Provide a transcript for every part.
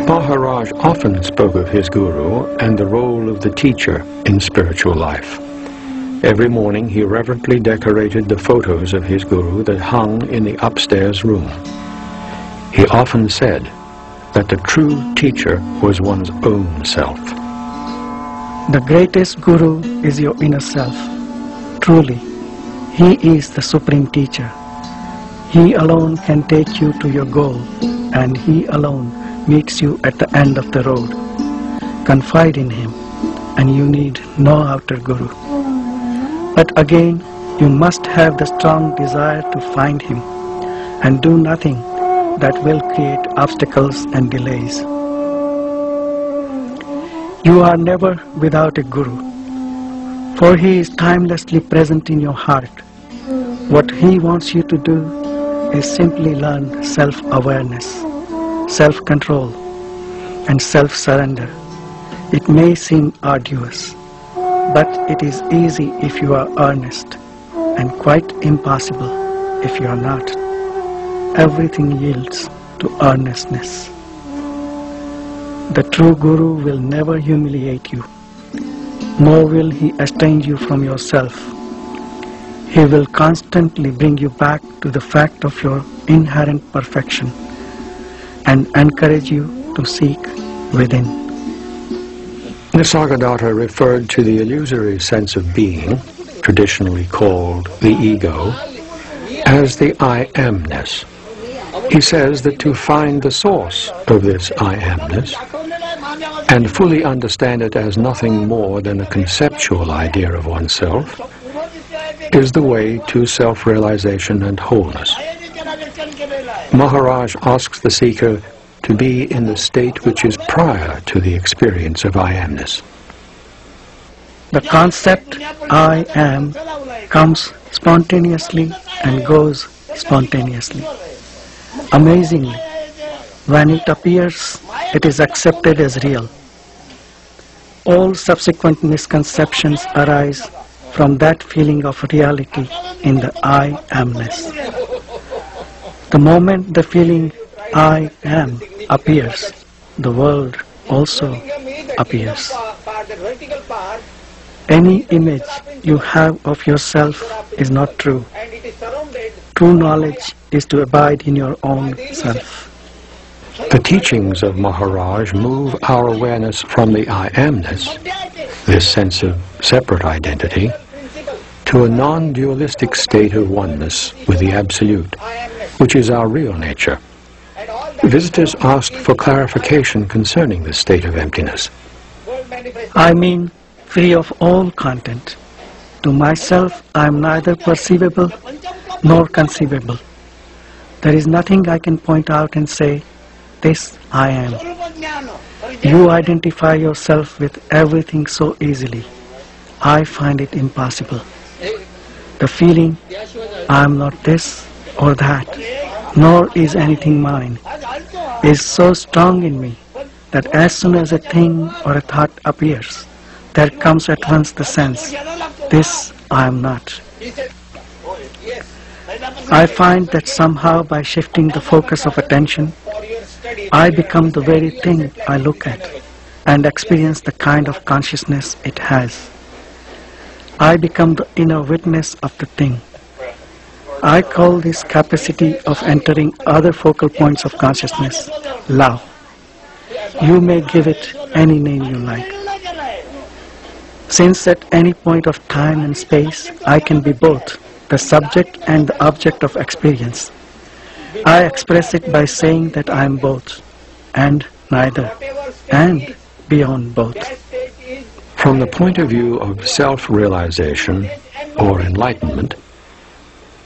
Maharaj often spoke of his guru and the role of the teacher in spiritual life. Every morning he reverently decorated the photos of his guru that hung in the upstairs room. He often said that the true teacher was one's own self. The greatest guru is your inner self. Truly, he is the supreme teacher. He alone can take you to your goal, and he alone meets you at the end of the road. Confide in him, and you need no outer guru. But again, you must have the strong desire to find him, and do nothing that will create obstacles and delays. You are never without a guru, for he is timelessly present in your heart. What he wants you to do is simply learn self-awareness, self-control, and self-surrender. It may seem arduous, but it is easy if you are earnest, and quite impossible if you are not. Everything yields to earnestness. The true guru will never humiliate you, nor will he estrange you from yourself. He will constantly bring you back to the fact of your inherent perfection and encourage you to seek within. Nisargadatta referred to the illusory sense of being, traditionally called the ego, as the I amness. He says that to find the source of this I amness and fully understand it as nothing more than a conceptual idea of oneself is the way to self-realization and wholeness. Maharaj asks the seeker to be in the state which is prior to the experience of I amness. The concept I am comes spontaneously and goes spontaneously. Amazingly, when it appears, it is accepted as real. All subsequent misconceptions arise from that feeling of reality in the I amness. The moment the feeling I am appears, the world also appears. Any image you have of yourself is not true. True knowledge is to abide in your own self. The teachings of Maharaj move our awareness from the I amness, this sense of separate identity, to a non-dualistic state of oneness with the Absolute, which is our real nature. Visitors asked for clarification concerning this state of emptiness. I mean, free of all content. To myself, I am neither perceivable nor conceivable. There is nothing I can point out and say, this I am. You identify yourself with everything so easily. I find it impossible. The feeling, I am not this or that, nor is anything mine, is so strong in me that as soon as a thing or a thought appears, there comes at once the sense, this I am not. I find that somehow by shifting the focus of attention, I become the very thing I look at and experience the kind of consciousness it has. I become the inner witness of the thing. I call this capacity of entering other focal points of consciousness love. You may give it any name you like. Since at any point of time and space I can be both the subject and the object of experience, I express it by saying that I am both, and neither, and beyond both. From the point of view of self-realization or enlightenment,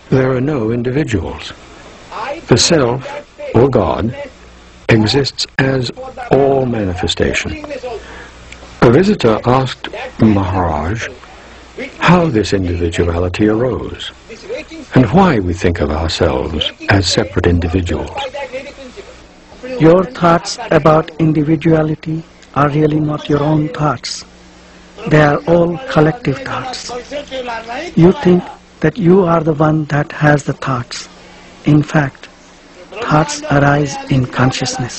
there are no individuals. The Self, or God, exists as all manifestation. A visitor asked Maharaj how this individuality arose, and why we think of ourselves as separate individuals. Your thoughts about individuality are really not your own thoughts. They are all collective thoughts. You think that you are the one that has the thoughts. In fact, thoughts arise in consciousness.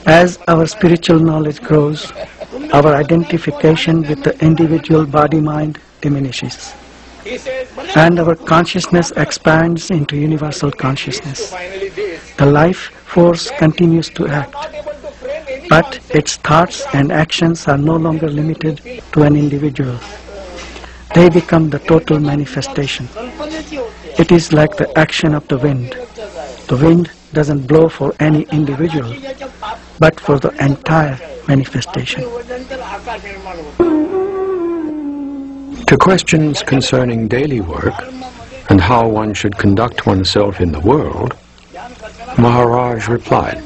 As our spiritual knowledge grows, our identification with the individual body-mind diminishes, and our consciousness expands into universal consciousness. The life force continues to act, but its thoughts and actions are no longer limited to an individual. They become the total manifestation. It is like the action of the wind. The wind doesn't blow for any individual, but for the entire manifestation. To questions concerning daily work and how one should conduct oneself in the world, Maharaj replied,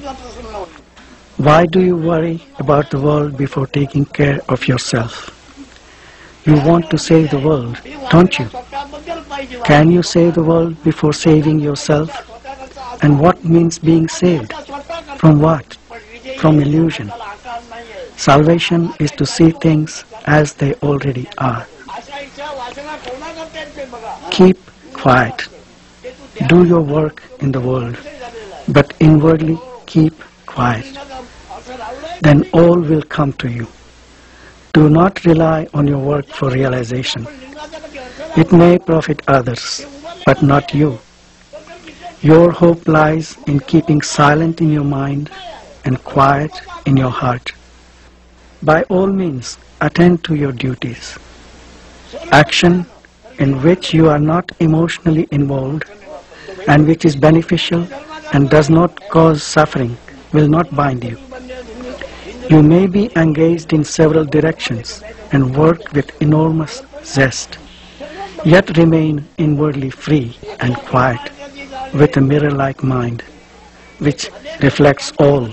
"Why do you worry about the world before taking care of yourself? You want to save the world, don't you? Can you save the world before saving yourself? And what means being saved? From what? From illusion. Salvation is to see things as they already are. Keep quiet. Do your work in the world, but inwardly keep quiet. Then all will come to you. Do not rely on your work for realization. It may profit others, but not you. Your hope lies in keeping silent in your mind and quiet in your heart. By all means, attend to your duties. Action in which you are not emotionally involved and which is beneficial and does not cause suffering will not bind you. You may be engaged in several directions and work with enormous zest, yet remain inwardly free and quiet with a mirror-like mind, which reflects all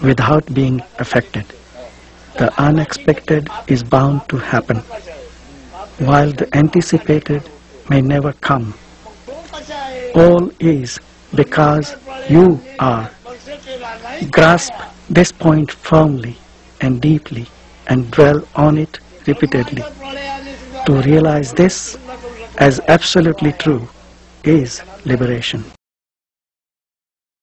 without being affected. The unexpected is bound to happen, while the anticipated may never come. All is because you are. Grasp this point firmly and deeply and dwell on it repeatedly. To realize this as absolutely true is liberation.